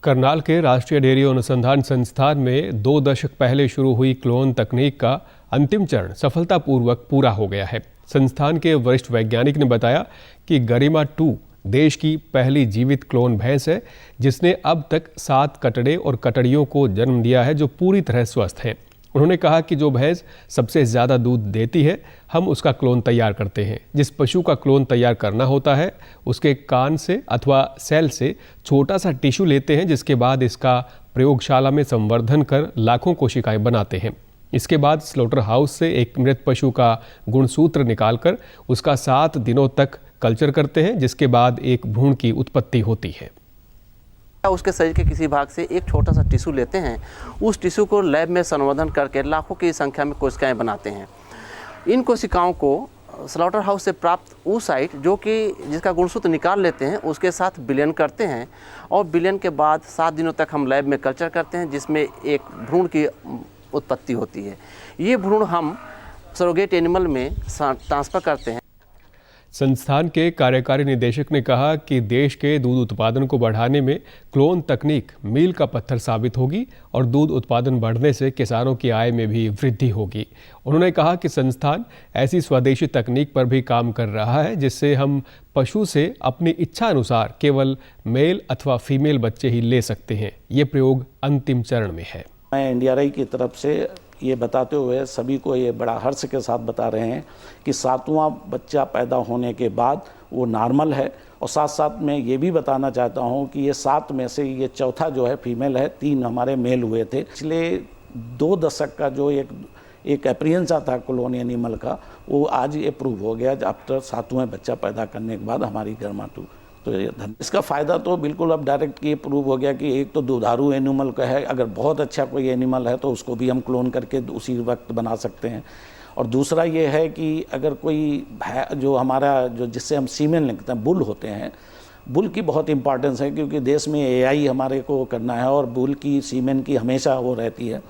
करनाल के राष्ट्रीय डेयरी अनुसंधान संस्थान में 2 दशक पहले शुरू हुई क्लोन तकनीक का अंतिम चरण सफलतापूर्वक पूरा हो गया है। संस्थान के वरिष्ठ वैज्ञानिक ने बताया कि गरिमा 2 देश की पहली जीवित क्लोन भैंस है, जिसने अब तक 7 कटड़े और कटड़ियों को जन्म दिया है जो पूरी तरह स्वस्थ हैं। उन्होंने कहा कि जो भैंस सबसे ज़्यादा दूध देती है, हम उसका क्लोन तैयार करते हैं। जिस पशु का क्लोन तैयार करना होता है, उसके कान से अथवा सेल से छोटा सा टिश्यू लेते हैं, जिसके बाद इसका प्रयोगशाला में संवर्धन कर लाखों कोशिकाएं बनाते हैं। इसके बाद स्लॉटर हाउस से एक मृत पशु का गुणसूत्र निकालकर उसका 7 दिनों तक कल्चर करते हैं, जिसके बाद एक भ्रूण की उत्पत्ति होती है। उसके शरीर के किसी भाग से एक छोटा सा टिश्यू लेते हैं, उस टिश्यू को लैब में संवर्धन करके लाखों की संख्या में कोशिकाएं बनाते हैं। इन कोशिकाओं को स्लॉटर हाउस से प्राप्त oocyte जो कि जिसका गुणसूत्र निकाल लेते हैं, उसके साथ विलयन करते हैं और विलयन के बाद 7 दिनों तक हम लैब में कल्चर करते हैं, जिसमें एक भ्रूण की उत्पत्ति होती है। ये भ्रूण हम सरोगेट एनिमल में ट्रांसफ़र करते हैं। संस्थान के कार्यकारी निदेशक ने कहा कि देश के दूध उत्पादन को बढ़ाने में क्लोन तकनीक मील का पत्थर साबित होगी और दूध उत्पादन बढ़ने से किसानों की आय में भी वृद्धि होगी। उन्होंने कहा कि संस्थान ऐसी स्वदेशी तकनीक पर भी काम कर रहा है, जिससे हम पशु से अपनी इच्छा अनुसार केवल मेल अथवा फीमेल बच्चे ही ले सकते हैं। ये प्रयोग अंतिम चरण में है। मैं NDRI की तरफ से ये बताते हुए सभी को ये बड़ा हर्ष के साथ बता रहे हैं कि 7वां बच्चा पैदा होने के बाद वो नॉर्मल है, और साथ साथ मैं ये भी बताना चाहता हूँ कि ये 7 में से ये चौथा जो है फीमेल है, 3 हमारे मेल हुए थे। पिछले 2 दशक का जो एक एप्रीहेंस था क्लोन एनिमल का, वो आज ये प्रूव हो गया आफ्टर 7वां बच्चा पैदा करने के बाद हमारी गरिमा 2। तो इसका फ़ायदा तो बिल्कुल अब डायरेक्ट ये प्रूव हो गया कि एक तो दुधारू एनिमल का है, अगर बहुत अच्छा कोई एनिमल है तो उसको भी हम क्लोन करके उसी वक्त बना सकते हैं। और दूसरा ये है कि अगर कोई जो हमारा जिससे हम सीमेन लिखते हैं, बुल होते हैं, बुल की बहुत इंपॉर्टेंस है, क्योंकि देश में AI हमारे को करना है और बुल की सीमेन की हमेशा वो रहती है।